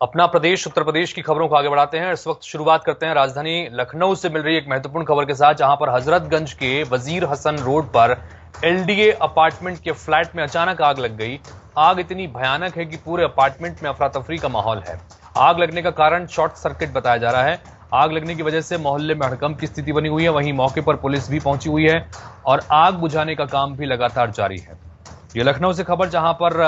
अपना प्रदेश उत्तर प्रदेश की खबरों को आगे बढ़ाते हैं। इस वक्त शुरुआत करते हैं राजधानी लखनऊ से मिल रही एक महत्वपूर्ण खबर के साथ, जहां पर हजरतगंज के वजीर हसन रोड पर एलडीए अपार्टमेंट के फ्लैट में अचानक आग लग गई। आग इतनी भयानक है कि पूरे अपार्टमेंट में अफरा तफरी का माहौल है। आग लगने का कारण शॉर्ट सर्किट बताया जा रहा है। आग लगने की वजह से मोहल्ले में हड़कंप की स्थिति बनी हुई है। वहीं मौके पर पुलिस भी पहुंची हुई है और आग बुझाने का काम भी लगातार जारी है। ये लखनऊ से खबर, जहां पर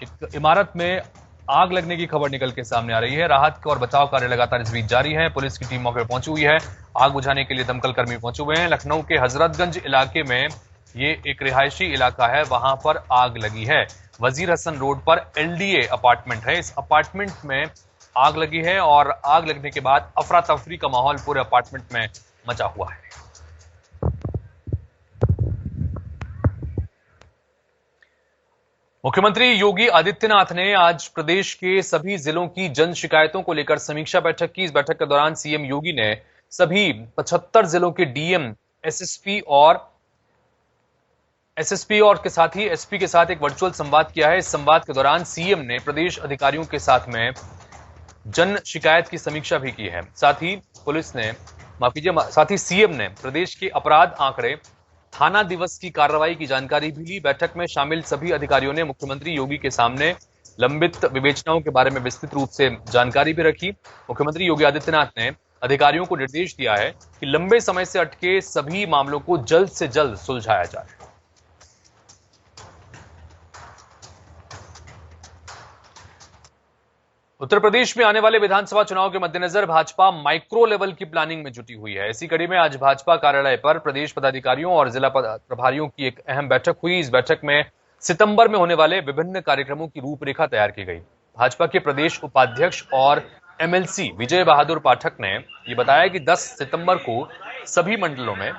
एक इमारत में आग लगने की खबर निकल के सामने आ रही है। राहत और बचाव कार्य लगातार इस बीच जारी है। पुलिस की टीम मौके पर पहुंची हुई है। आग बुझाने के लिए दमकल कर्मी पहुंचे हुए हैं। लखनऊ के हजरतगंज इलाके में ये एक रिहायशी इलाका है, वहां पर आग लगी है। वजीर हसन रोड पर एलडीए अपार्टमेंट है। इस अपार्टमेंट में आग लगी है और आग लगने के बाद अफरा तफरी का माहौल पूरे अपार्टमेंट में मचा हुआ है। मुख्यमंत्री योगी आदित्यनाथ ने आज प्रदेश के सभी जिलों की जन शिकायतों को लेकर समीक्षा बैठक की। इस बैठक के दौरान सीएम योगी ने सभी 75 जिलों के डीएम, एसएसपी और के साथ ही एसपी के साथ एक वर्चुअल संवाद किया है। इस संवाद के दौरान सीएम ने प्रदेश अधिकारियों के साथ में जन शिकायत की समीक्षा भी की है। साथ ही सीएम ने प्रदेश के अपराध आंकड़े, थाना दिवस की कार्रवाई की जानकारी भी ली। बैठक में शामिल सभी अधिकारियों ने मुख्यमंत्री योगी के सामने लंबित विवेचनाओं के बारे में विस्तृत रूप से जानकारी भी रखी। मुख्यमंत्री योगी आदित्यनाथ ने अधिकारियों को निर्देश दिया है कि लंबे समय से अटके सभी मामलों को जल्द से जल्द सुलझाया जाए। उत्तर प्रदेश में आने वाले विधानसभा चुनाव के मद्देनजर भाजपा माइक्रो लेवल की प्लानिंग में जुटी हुई है। इसी कड़ी में आज भाजपा कार्यालय पर प्रदेश पदाधिकारियों और जिला प्रभारियों की एक अहम बैठक हुई। इस बैठक में सितंबर में होने वाले विभिन्न कार्यक्रमों की रूपरेखा तैयार की गई। भाजपा के प्रदेश उपाध्यक्ष और एमएलसी विजय बहादुर पाठक ने यह बताया कि 10 सितंबर को सभी मंडलों में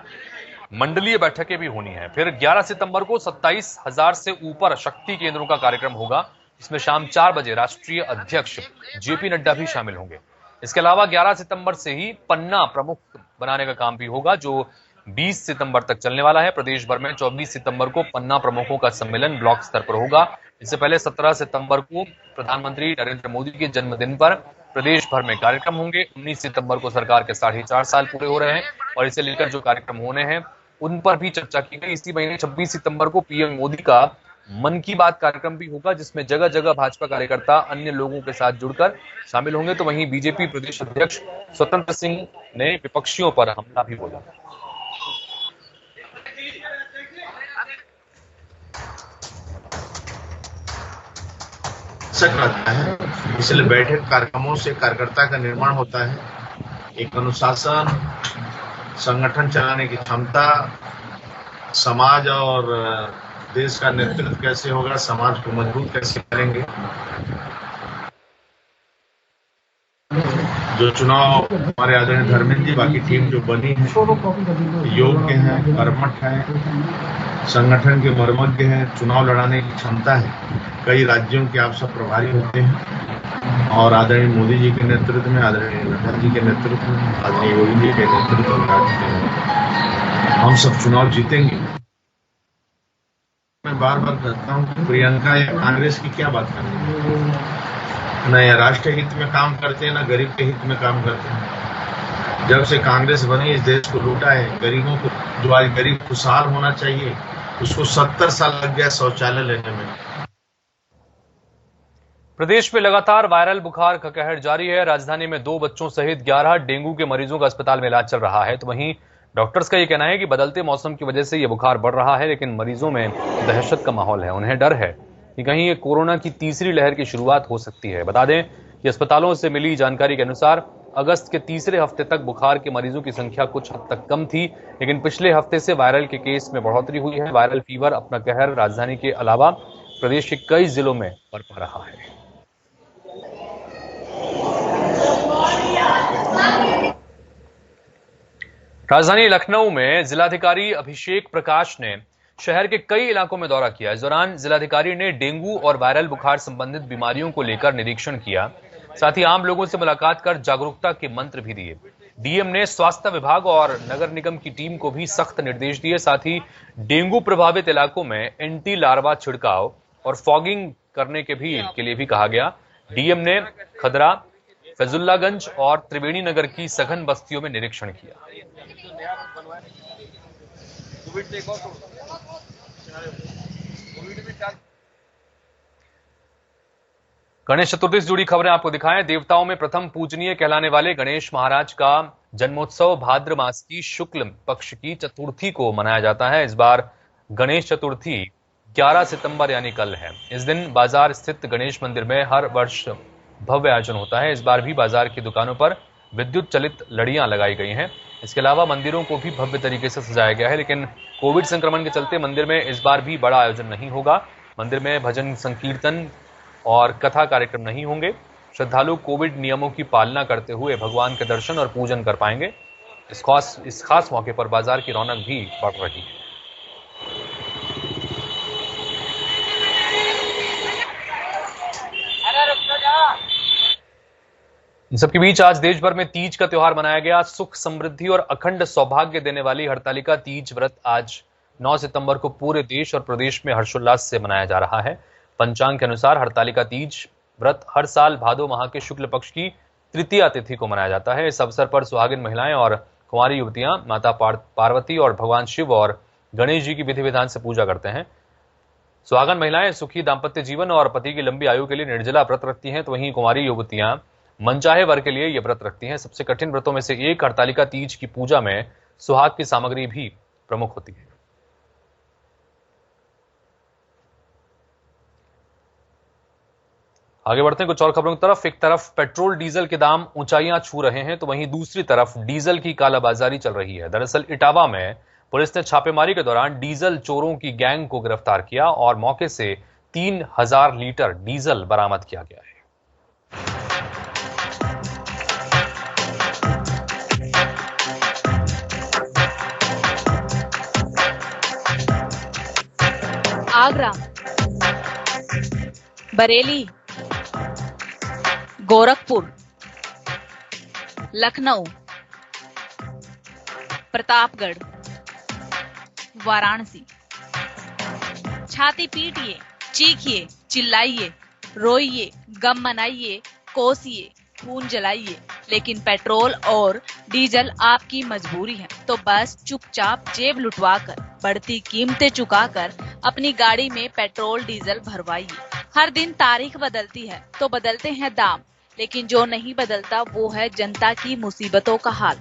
मंडलीय बैठकें भी होनी है। फिर 11 सितंबर को 27,000 से ऊपर शक्ति केंद्रों का कार्यक्रम होगा। इसमें शाम 4 बजे राष्ट्रीय अध्यक्ष जेपी नड्डा भी शामिल होंगे। इसके अलावा 11 सितंबर से ही पन्ना प्रमुख बनाने का काम भी होगा, जो 20 सितंबर तक चलने वाला है। प्रदेश भर में 24 सितंबर को पन्ना प्रमुखों का सम्मेलन ब्लॉक स्तर पर होगा। इससे पहले 17 सितंबर को प्रधानमंत्री नरेंद्र मोदी के जन्मदिन पर प्रदेश भर में कार्यक्रम होंगे। 19 सितंबर को सरकार के 4.5 साल पूरे हो रहे हैं और इसे लेकर जो कार्यक्रम होने हैं उन पर भी चर्चा की गई। इसी महीने 26 सितंबर को पीएम मोदी का मन की बात कार्यक्रम भी होगा, जिसमें जगह जगह भाजपा कार्यकर्ता अन्य लोगों के साथ जुड़कर शामिल होंगे। तो वहीं बीजेपी प्रदेश अध्यक्ष स्वतंत्र सिंह ने विपक्षियों पर हमला भी बोला। रहता है, इसलिए बैठक कार्यक्रमों से कार्यकर्ता का निर्माण होता है। एक अनुशासन, संगठन चलाने की क्षमता, समाज और देश का नेतृत्व कैसे होगा, समाज को मजबूत कैसे करेंगे। जो चुनाव हमारे आदरणीय धर्मेंद्र जी, बाकी टीम जो बनी है, योग्य है, कर्मठ है, संगठन के मर्मज्ञ है, चुनाव लड़ाने की क्षमता है। कई राज्यों के आप सब प्रभारी होते हैं और आदरणीय मोदी जी के नेतृत्व में, आदरणीय नड्डा जी के नेतृत्व में, आदरणीय योगी जी के नेतृत्व में हम सब चुनाव जीतेंगे। मैं बार बार कहता हूँ कि प्रियंका या कांग्रेस की क्या बात करनी है, न या राष्ट्र हित में काम करते हैं, न गरीब के हित में काम करते हैं। जब से कांग्रेस बनी इस देश को लूटा है। गरीबों को, जो आज गरीब खुशहाल होना चाहिए, उसको 70 साल लग गया शौचालय लेने में। प्रदेश में लगातार वायरल बुखार का कहर जारी है। राजधानी में 2 बच्चों सहित 11 डेंगू के मरीजों का अस्पताल में इलाज चल रहा है। तो वहीं डॉक्टर्स का यह कहना है कि बदलते मौसम की वजह से यह बुखार बढ़ रहा है, लेकिन मरीजों में दहशत का माहौल है। उन्हें डर है कि कहीं ये कोरोना की तीसरी लहर की शुरुआत हो सकती है। बता दें कि अस्पतालों से मिली जानकारी के अनुसार अगस्त के तीसरे हफ्ते तक बुखार के मरीजों की संख्या कुछ हद तक कम थी, लेकिन पिछले हफ्ते से वायरल के केस में बढ़ोतरी हुई है। वायरल फीवर अपना कहर राजधानी के अलावा प्रदेश के कई जिलों में बरपा रहा है। राजधानी लखनऊ में जिलाधिकारी अभिषेक प्रकाश ने शहर के कई इलाकों में दौरा किया। इस दौरान जिलाधिकारी ने डेंगू और वायरल बुखार संबंधित बीमारियों को लेकर निरीक्षण किया। साथ ही आम लोगों से मुलाकात कर जागरूकता के मंत्र भी दिए। डीएम ने स्वास्थ्य विभाग और नगर निगम की टीम को भी सख्त निर्देश दिए। साथ ही डेंगू प्रभावित इलाकों में एंटी लार्वा छिड़काव और फॉगिंग करने के लिए भी कहा गया। डीएम ने खदरा, फैजुल्लागंज और त्रिवेणी नगर की सघन बस्तियों में निरीक्षण किया। गणेश चतुर्थी से जुड़ी खबरें आपको दिखाएं। देवताओं में प्रथम पूजनीय कहलाने वाले गणेश महाराज का जन्मोत्सव भाद्र मास की शुक्ल पक्ष की चतुर्थी को मनाया जाता है। इस बार गणेश चतुर्थी 11 सितंबर यानी कल है। इस दिन बाजार स्थित गणेश मंदिर में हर वर्ष भव्य आयोजन होता है। इस बार भी बाजार की दुकानों पर विद्युत चलित लड़ियां लगाई गई हैं। इसके अलावा मंदिरों को भी भव्य तरीके से सजाया गया है, लेकिन कोविड संक्रमण के चलते मंदिर में इस बार भी बड़ा आयोजन नहीं होगा। मंदिर में भजन संकीर्तन और कथा कार्यक्रम नहीं होंगे। श्रद्धालु कोविड नियमों की पालना करते हुए भगवान के दर्शन और पूजन कर पाएंगे। इस खास मौके पर बाजार की रौनक भी बढ़ रही है। इन सबके बीच आज देश भर में तीज का त्योहार मनाया गया। सुख, समृद्धि और अखंड सौभाग्य देने वाली हरतालिका तीज व्रत आज 9 सितंबर को पूरे देश और प्रदेश में हर्षोल्लास से मनाया जा रहा है। पंचांग के अनुसार हरतालिका तीज व्रत हर साल भादो माह के शुक्ल पक्ष की तृतीया तिथि को मनाया जाता है। इस अवसर पर सुहागिन महिलाएं और कुंवारी युवतियां माता पार्वती और भगवान शिव और गणेश जी की विधि विधान से पूजा करते हैं। सुहागन महिलाएं सुखी दाम्पत्य जीवन और पति की लंबी आयु के लिए निर्जला व्रत रखती हैं, तो वहीं कुंवारी युवतियां मनचाहे वर के लिए ये व्रत रखती हैं। सबसे कठिन व्रतों में से एक हरतालिका तीज की पूजा में सुहाग की सामग्री भी प्रमुख होती है। आगे बढ़ते हैं कुछ और खबरों की तरफ। एक तरफ पेट्रोल डीजल के दाम ऊंचाइयां छू रहे हैं, तो वहीं दूसरी तरफ डीजल की कालाबाजारी चल रही है। दरअसल इटावा में पुलिस ने छापेमारी के दौरान डीजल चोरों की गैंग को गिरफ्तार किया और मौके से 3000 लीटर डीजल बरामद किया गया है। आगरा, बरेली, गोरखपुर, लखनऊ, प्रतापगढ़, वाराणसी। छाती पीटिए, चीखिए, चिल्लाइए, रोइए, गम मनाइए, कोसिए, खून जलाइए, लेकिन पेट्रोल और डीजल आपकी मजबूरी है, तो बस चुपचाप जेब लुटवाकर बढ़ती कीमतें चुकाकर अपनी गाड़ी में पेट्रोल डीजल भरवाइए। हर दिन तारीख बदलती है तो बदलते हैं दाम, लेकिन जो नहीं बदलता वो है जनता की मुसीबतों का हाल,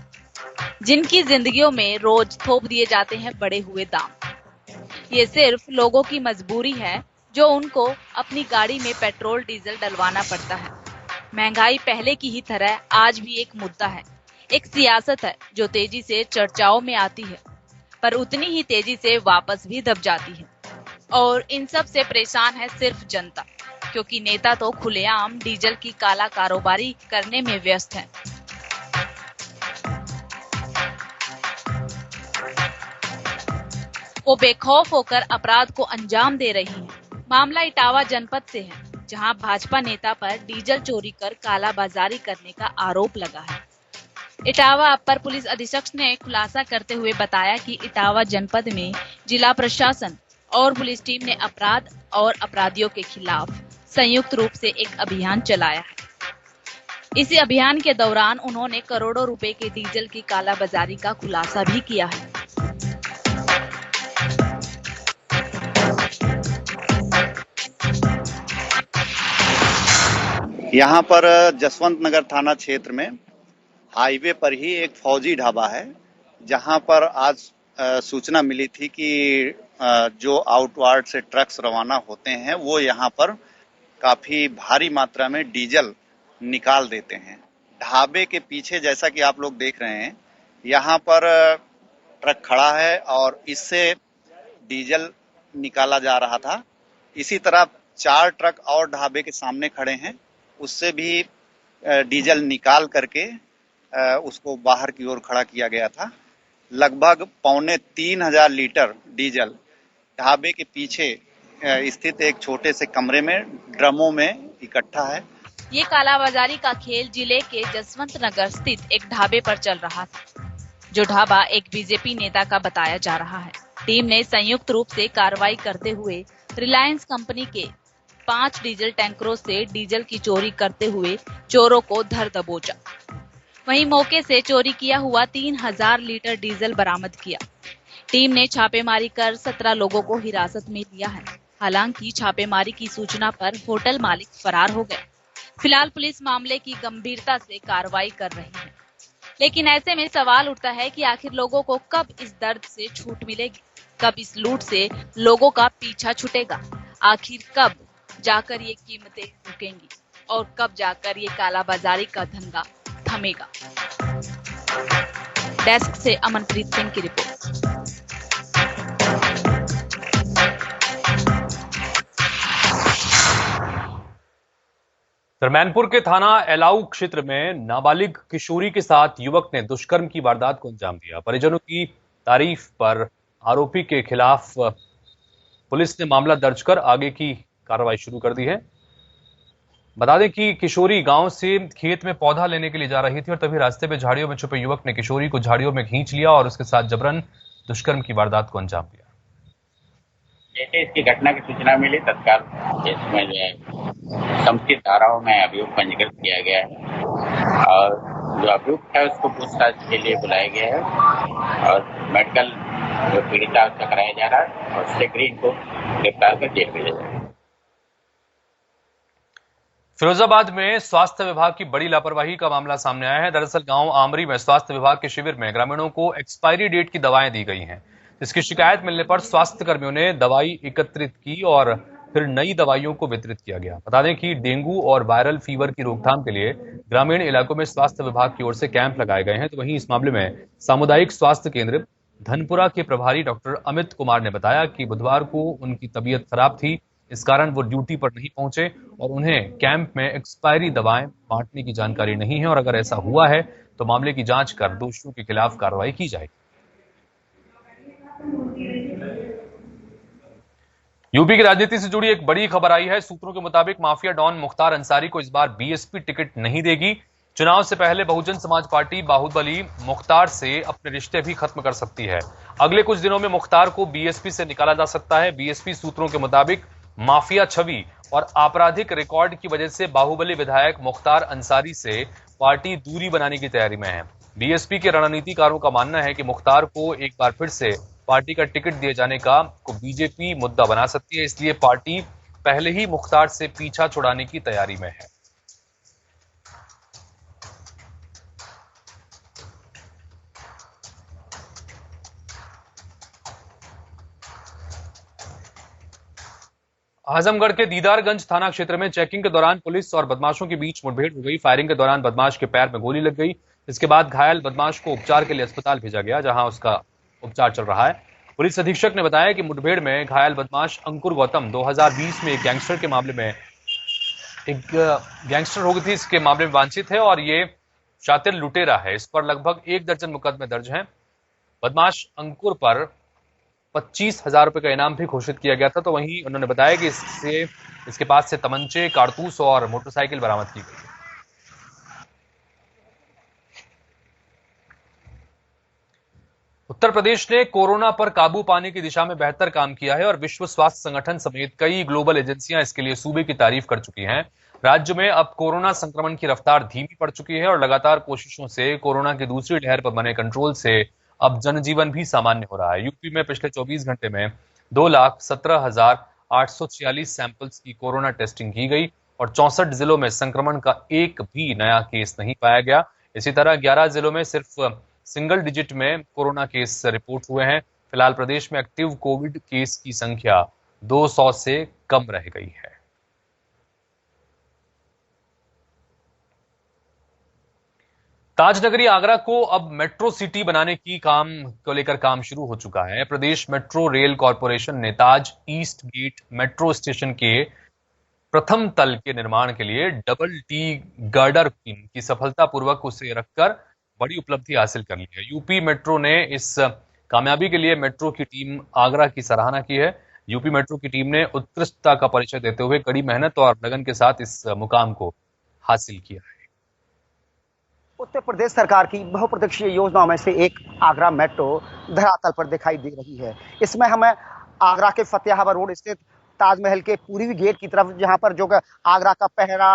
जिनकी जिंदगियों में रोज थोप दिए जाते हैं बढ़े हुए दाम। ये सिर्फ लोगों की मजबूरी है जो उनको अपनी गाड़ी में पेट्रोल डीजल डलवाना पड़ता है। महंगाई पहले की ही तरह आज भी एक मुद्दा है, एक सियासत है जो तेजी से चर्चाओं में आती है, पर उतनी ही तेजी से वापस भी दब जाती है। और इन सब से परेशान है सिर्फ जनता, क्योंकि नेता तो खुलेआम डीजल की काला कारोबारी करने में व्यस्त हैं। वो बेखौफ होकर अपराध को अंजाम दे रही हैं। मामला इटावा जनपद से है, जहां भाजपा नेता पर डीजल चोरी कर कालाबाजारी करने का आरोप लगा है। इटावा अपर पुलिस अधीक्षक ने खुलासा करते हुए बताया कि इटावा जनपद में जिला प्रशासन और पुलिस टीम ने अपराध और अपराधियों के खिलाफ संयुक्त रूप से एक अभियान चलाया है। इसी अभियान के दौरान उन्होंने करोड़ों रुपए के डीजल की कालाबाजारी का खुलासा भी किया है। यहाँ पर जसवंत नगर थाना क्षेत्र में हाईवे पर ही एक फौजी ढाबा है, जहाँ पर आज सूचना मिली थी कि जो आउटवार्ड से ट्रक्स रवाना होते हैं वो यहाँ पर काफी भारी मात्रा में डीजल निकाल देते हैं। ढाबे के पीछे जैसा कि आप लोग देख रहे हैं, यहाँ पर ट्रक खड़ा है और इससे डीजल निकाला जा रहा था। इसी तरह 4 ट्रक और ढाबे के सामने खड़े हैं, उससे भी डीजल निकाल करके उसको बाहर की ओर खड़ा किया गया था। लगभग 2,3500 लीटर डीजल ढाबे के पीछे स्थित एक छोटे से कमरे में ड्रमों में इकट्ठा है। ये कालाबाजारी का खेल जिले के जसवंत नगर स्थित एक ढाबे पर चल रहा था, जो ढाबा एक बीजेपी नेता का बताया जा रहा है। टीम ने संयुक्त रूप से कार्रवाई करते हुए रिलायंस कंपनी के 5 डीजल टैंकरों से डीजल की चोरी करते हुए चोरों को धर दबोचा। वहीं मौके से चोरी किया हुआ 3000 लीटर डीजल बरामद किया। टीम ने छापेमारी कर 17 लोगों को हिरासत में लिया है। हालांकि छापेमारी की सूचना पर होटल मालिक फरार हो गए। फिलहाल पुलिस मामले की गंभीरता से कार्रवाई कर रही है, लेकिन ऐसे में सवाल उठता है कि आखिर लोगों को कब इस दर्द से छूट मिलेगी, कब इस लूट से लोगों का पीछा छूटेगा, आखिर कब जाकर ये कीमतें रुकेंगी और कब जाकर ये कालाबाजारी का धंधा थमेगा। डेस्क से अमनप्रीत सिंह की रिपोर्ट। मैनपुर के थाना एलाऊ क्षेत्र में नाबालिग किशोरी के साथ युवक ने दुष्कर्म की वारदात को अंजाम दिया। परिजनों की तारीफ पर आरोपी के खिलाफ पुलिस ने मामला दर्ज कर आगे की कार्रवाई शुरू कर दी है। बता दें कि किशोरी गांव से खेत में पौधा लेने के लिए जा रही थी और तभी रास्ते में झाड़ियों में छुपे युवक ने किशोरी को झाड़ियों में खींच लिया और उसके साथ जबरन दुष्कर्म की वारदात को अंजाम दिया। जैसे इसकी घटना की सूचना मिली तत्काल इसमें जो है संबंधित धाराओं में अभियोग पंजीकृत किया गया है और जो अभियुक्त है उसको पूछताछ के लिए बुलाया गया है और मेडिकल जो पीड़िता उसका कराया जा रहा है और शीघ्र इनको गिरफ्तार कर जेल भेजा जाएगा। फिरोजाबाद में स्वास्थ्य विभाग की बड़ी लापरवाही का मामला सामने आया है। दरअसल गांव आमरी में स्वास्थ्य विभाग के शिविर में ग्रामीणों को एक्सपायरी डेट की दवाएं दी गई हैं। इसकी शिकायत मिलने पर स्वास्थ्य कर्मियों ने दवाई एकत्रित की और फिर नई दवाइयों को वितरित किया गया। बता दें कि डेंगू और वायरल फीवर की रोकथाम के लिए ग्रामीण इलाकों में स्वास्थ्य विभाग की ओर से कैंप लगाए गए हैं। तो वहीं इस मामले में सामुदायिक स्वास्थ्य केंद्र धनपुरा के प्रभारी डॉक्टर अमित कुमार ने बताया कि बुधवार को उनकी तबीयत खराब थी, इस कारण वो ड्यूटी पर नहीं पहुंचे और उन्हें कैंप में एक्सपायरी दवाएं बांटने की जानकारी नहीं है और अगर ऐसा हुआ है तो मामले की जांच कर दोषियों के खिलाफ कार्रवाई की जाएगी। यूपी की राजनीति से जुड़ी एक बड़ी खबर आई है। सूत्रों के मुताबिक माफिया डॉन मुख्तार अंसारी को इस बार बीएसपी टिकट नहीं देगी। चुनाव से पहले बहुजन समाज पार्टी बाहुबली मुख्तार से अपने रिश्ते भी खत्म कर सकती है। अगले कुछ दिनों में मुख्तार को बीएसपी से निकाला जा सकता है। बीएसपी सूत्रों के मुताबिक माफिया छवि और आपराधिक रिकॉर्ड की वजह से बाहुबली विधायक मुख्तार अंसारी से पार्टी दूरी बनाने की तैयारी में है। बीएसपी के रणनीतिकारों का मानना है कि मुख्तार को एक बार फिर से पार्टी का टिकट दिए जाने का बीजेपी मुद्दा बना सकती है, इसलिए पार्टी पहले ही मुख्तार से पीछा छुड़ाने की तैयारी में है। आजमगढ़ के दीदारगंज थाना क्षेत्र में चेकिंग के दौरान पुलिस और बदमाशों के बीच मुठभेड़ हो गई। फायरिंग के दौरान बदमाश के पैर में गोली लग गई। इसके बाद घायल बदमाश को उपचार के लिए अस्पताल भेजा गया, जहां उसका उपचार चल रहा है। पुलिस अधीक्षक ने बताया कि मुठभेड़ में घायल बदमाश अंकुर गौतम 2020 में एक गैंगस्टर के मामले में इसके मामले में वांछित है और ये शातिर लुटेरा है। इस पर लगभग 1 दर्जन मुकदमे दर्ज हैं। बदमाश अंकुर पर 25,000 रुपए का इनाम भी घोषित किया गया था। तो वहीं उन्होंने बताया कि इसके पास से तमंचे, कारतूस और मोटरसाइकिल बरामद की गई है। उत्तर प्रदेश ने कोरोना पर काबू पाने की दिशा में बेहतर काम किया है और विश्व स्वास्थ्य संगठन समेत कई ग्लोबल एजेंसियां इसके लिए सूबे की तारीफ कर चुकी हैं। राज्य में अब कोरोना संक्रमण की रफ्तार धीमी पड़ चुकी है और लगातार कोशिशों से कोरोना की दूसरी लहर पर बने कंट्रोल से अब जनजीवन भी सामान्य हो रहा है। यूपी में पिछले 24 घंटे में 2,17,846 सैंपल्स की कोरोना टेस्टिंग की गई और 64 जिलों में संक्रमण का एक भी नया केस नहीं पाया गया। इसी तरह 11 जिलों में सिर्फ सिंगल डिजिट में कोरोना केस रिपोर्ट हुए हैं। फिलहाल प्रदेश में एक्टिव कोविड केस की संख्या 200 से कम रह गई है। ताजनगरी आगरा को अब मेट्रो सिटी बनाने की को लेकर काम शुरू हो चुका है। प्रदेश मेट्रो रेल कॉरपोरेशन ने ताज ईस्ट गेट मेट्रो स्टेशन के प्रथम तल के निर्माण के लिए डबल टी गर्डर की सफलतापूर्वक उसे रखकर बड़ी उपलब्धि हासिल कर ली है। यूपी मेट्रो ने इस कामयाबी के लिए मेट्रो की टीम आगरा की सराहना की है। यूपी मेट्रो की टीम ने उत्कृष्टता का परिचय देते हुए कड़ी मेहनत और लगन के साथ इस मुकाम को हासिल किया है। उत्तर प्रदेश सरकार की बहुप्रतीक्षित योजनाओं में से एक आगरा मेट्रो धरातल पर दिखाई दे रही है। इसमें हमें आगरा के फतेहाबाद रोड स्थित ताजमहल के पूर्वी गेट की तरफ, जहां पर जो आगरा का पहला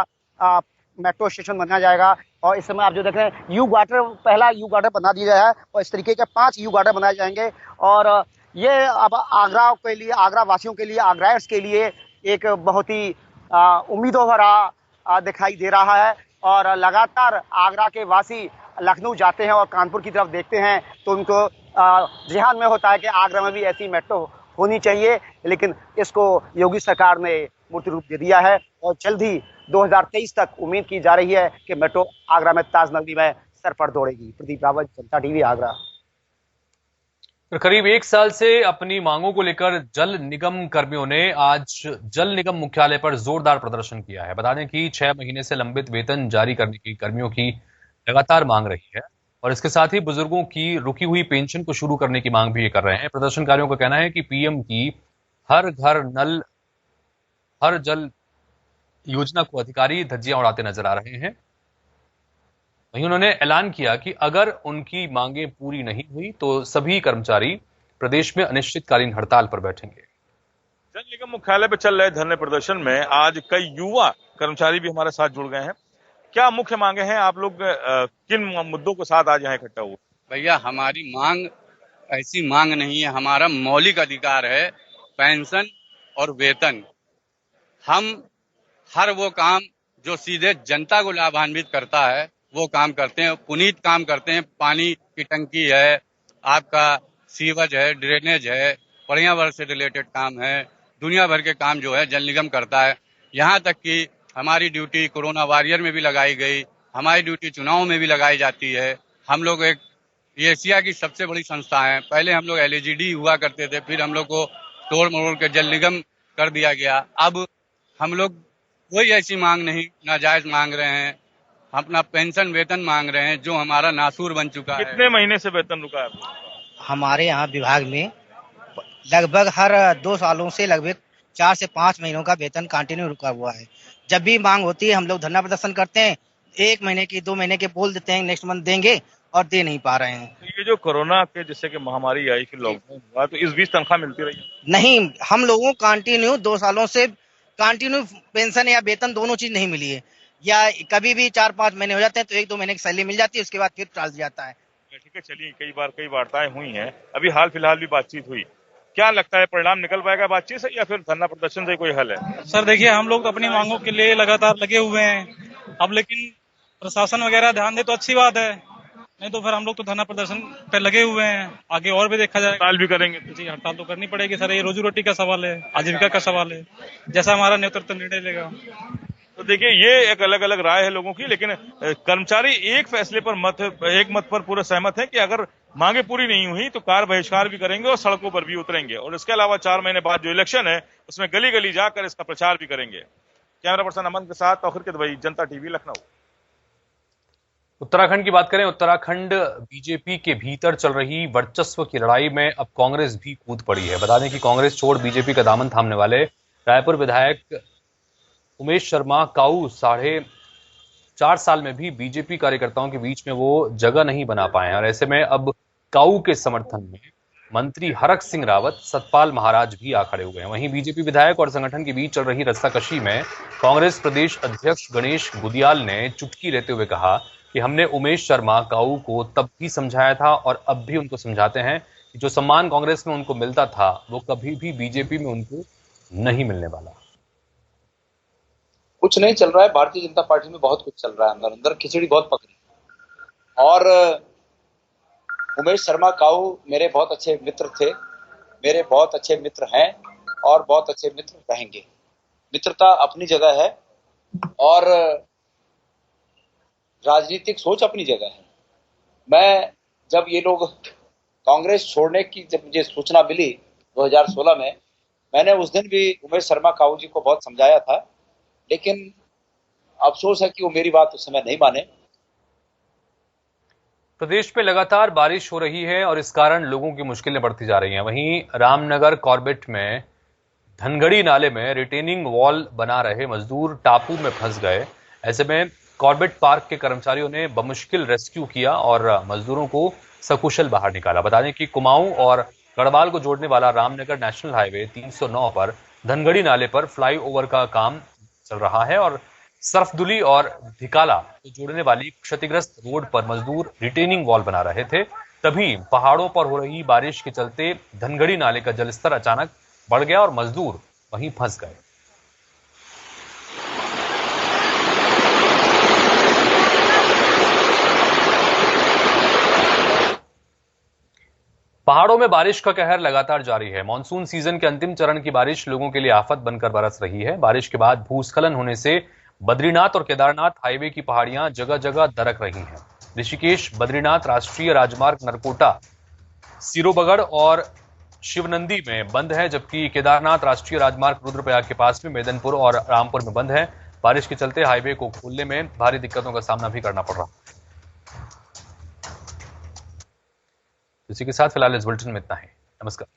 मेट्रो स्टेशन बनाया जाएगा। और इस समय आप जो देख रहे हैं यू गार्डर, पहला यू गार्डर बना दिया गया है और इस तरीके के 5 यू गार्डर बनाए जाएंगे। और ये अब आगरा के लिए, आगरा वासियों के लिए, आगराइट्स के लिए एक बहुत ही उम्मीदों भरा दिखाई दे रहा है। और लगातार आगरा के वासी लखनऊ जाते हैं और कानपुर की तरफ देखते हैं तो उनको ध्यान में होता है कि आगरा में भी ऐसी मेट्रो होनी चाहिए, लेकिन इसको योगी सरकार ने मूर्ति रूप दे दिया है और जल्द ही 2023 तक उम्मीद की जा रही है कि मेट्रो आगरा में ताज नगरी में सर पर दौड़ेगी। प्रदीप रावत, जनता टीवी, आगरा। तो करीब 1 साल से अपनी मांगों को लेकर जल निगम कर्मियों ने आज जल निगम मुख्यालय पर जोरदार प्रदर्शन किया है। बता दें कि 6 महीने से लंबित वेतन जारी करने की कर्मियों की लगातार मांग रही है और इसके साथ ही बुजुर्गों की रुकी हुई पेंशन को शुरू करने की मांग भी ये कर रहे हैं। प्रदर्शनकारियों का कहना है कि पीएम की हर घर नल हर जल योजना को अधिकारी धज्जियां उड़ाते नजर आ रहे हैं। वहीं उन्होंने ऐलान किया कि अगर उनकी मांगें पूरी नहीं हुई तो सभी कर्मचारी प्रदेश में अनिश्चितकालीन हड़ताल पर बैठेंगे। जल निगम मुख्यालय पर चल रहे धरने प्रदर्शन में आज कई युवा कर्मचारी भी हमारे साथ जुड़ गए हैं। क्या मुख्य मांगे हैं? आप लोग किन मुद्दों के साथ आज यहाँ इकट्ठा हुए? भैया, हमारी मांग ऐसी मांग नहीं है, हमारा मौलिक अधिकार है पेंशन और वेतन। हम हर वो काम जो सीधे जनता को लाभान्वित करता है वो काम करते हैं, पुनीत काम करते हैं। पानी की टंकी है, आपका सीवज है, ड्रेनेज है, पर्यावरण से रिलेटेड काम है, दुनिया भर के काम जो है जल निगम करता है। यहाँ तक कि हमारी ड्यूटी कोरोना वॉरियर में भी लगाई गई, हमारी ड्यूटी चुनाव में भी लगाई जाती है। हम लोग एक एशिया की सबसे बड़ी संस्था है। पहले हम लोग LAGD हुआ करते थे, फिर हम लोग को तोड़ मरोड़ के जल निगम कर दिया गया। अब हम लोग कोई ऐसी मांग नहीं, नाजायज मांग रहे हैं, अपना पेंशन वेतन मांग रहे हैं जो हमारा नासूर बन चुका है। कितने महीने से वेतन रुका है? हमारे यहाँ विभाग में लगभग हर 2 सालों से लगभग 4 से 5 महीनों का वेतन कंटिन्यू रुका हुआ है। जब भी मांग होती है हम लोग धरना प्रदर्शन करते हैं, 1 महीने की 2 महीने के बोल देते हैं नेक्स्ट मंथ देंगे और दे नहीं पा रहे हैं। तो ये जो कोरोना के जिससे कि महामारी आई, फिर लॉकडाउन हुआ, तो इस बीच तनख्वाह मिलती रही? नहीं, हम लोगों को कंटिन्यू 2 सालों से कंटिन्यू पेंशन या वेतन दोनों चीज नहीं मिली है। या कभी भी 4-5 महीने हो जाते हैं तो 1-2 महीने की सैलरी मिल जाती है, उसके बाद फिर टाल दिया जाता है। ठीक है, चलिए, कई वार्ताएं हुई हैं, अभी हाल फिलहाल भी बातचीत हुई। क्या लगता है परिणाम निकल पाएगा बातचीत से या फिर धरना प्रदर्शन से कोई हल है? सर देखिए, हम लोग अपनी मांगों के लिए लगातार लगे हुए हैं। अब लेकिन प्रशासन वगैरह ध्यान दे तो अच्छी बात है, नहीं तो फिर हम लोग तो धरना प्रदर्शन पे लगे हुए हैं। आगे और भी देखा जाएगा। हड़ताल भी करेंगे? जी, हड़ताल तो करनी पड़ेगी सर, ये रोजी रोटी का सवाल है, आजीविका का सवाल है, जैसा हमारा नेतृत्व निर्णय लेगा। तो देखिए, ये एक अलग अलग राय है लोगों की, लेकिन कर्मचारी एक फैसले पर एक मत पर पूरे सहमत है कि अगर मांगे पूरी नहीं हुई तो कार बहिष्कार भी करेंगे और सड़कों पर भी उतरेंगे। और इसके अलावा 4 महीने बाद जो इलेक्शन है उसमें गली गली जाकर इसका प्रचार भी करेंगे। कैमरा पर्सन अमन के साथ तौखीर किदवई, जनता टीवी, लखनऊ। उत्तराखंड की बात करें, उत्तराखंड बीजेपी के भीतर चल रही वर्चस्व की लड़ाई में अब कांग्रेस भी कूद पड़ी है। बता दें कि कांग्रेस छोड़ बीजेपी का दामन थामने वाले रायपुर विधायक उमेश शर्मा काऊ 4.5 साल में भी बीजेपी कार्यकर्ताओं के बीच में वो जगह नहीं बना पाए हैं और ऐसे में अब काऊ के समर्थन में मंत्री हरक सिंह रावत, सतपाल महाराज भी आ खड़े हुए हैं। वहीं बीजेपी विधायक और संगठन के बीच चल रही रस्साकशी में कांग्रेस प्रदेश अध्यक्ष गणेश गुदियाल ने चुटकी लेते हुए कहा कि हमने उमेश शर्मा काऊ को तब भी समझाया था और अब भी उनको समझाते हैं कि जो सम्मान कांग्रेस में उनको मिलता था वो कभी भी बीजेपी में उनको नहीं मिलने वाला। कुछ नहीं चल रहा है, भारतीय जनता पार्टी में बहुत कुछ चल रहा है, अंदर अंदर खिचड़ी बहुत पक रही है। और उमेश शर्मा काऊ मेरे बहुत अच्छे मित्र थे, मेरे बहुत अच्छे मित्र हैं और बहुत अच्छे मित्र रहेंगे। मित्रता अपनी जगह है और राजनीतिक सोच अपनी जगह है। मैं जब ये लोग कांग्रेस छोड़ने की जब मुझे सूचना मिली 2016 में, मैंने उस दिन भी उमेश शर्मा काऊ जी को बहुत समझाया था, लेकिन अफसोस है कि वो मेरी बात उस समय नहीं माने। प्रदेश में लगातार बारिश हो रही है और इस कारण लोगों की मुश्किलें बढ़ती जा रही हैं। वहीं रामनगर कॉर्बेट में धनगढ़ी नाले में रिटेनिंग वॉल बना रहे मजदूर टापू में फंस गए। ऐसे में कॉर्बेट पार्क के कर्मचारियों ने बमुश्किल रेस्क्यू किया और मजदूरों को सकुशल बाहर निकाला। बता दें कि कुमाऊं और गढ़वाल को जोड़ने वाला रामनगर नेशनल हाईवे 309 पर धनगढ़ी नाले पर फ्लाईओवर का काम चल रहा है और सरफदुली और धिकाला को जोड़ने वाली क्षतिग्रस्त रोड पर मजदूर रिटेनिंग वॉल बना रहे थे। तभी पहाड़ों पर हो रही बारिश के चलते धनगढ़ी नाले का जलस्तर अचानक बढ़ गया और मजदूर वहीं फंस गए। पहाड़ों में बारिश का कहर लगातार जारी है। मानसून सीजन के अंतिम चरण की बारिश लोगों के लिए आफत बनकर बरस रही है। बारिश के बाद भूस्खलन होने से बद्रीनाथ और केदारनाथ हाईवे की पहाड़ियां जगह जगह दरक रही हैं। ऋषिकेश बद्रीनाथ राष्ट्रीय राजमार्ग नरकोटा, सिरोबगढ़ और शिवनंदी में बंद है, जबकि केदारनाथ राष्ट्रीय राजमार्ग रुद्रप्रयाग के पास में मेदनपुर और रामपुर में बंद है। बारिश के चलते हाईवे को खोलने में भारी दिक्कतों का सामना भी करना पड़ रहा है। इसी के साथ फिलहाल इस बुलेटिन में इतना ही। नमस्कार।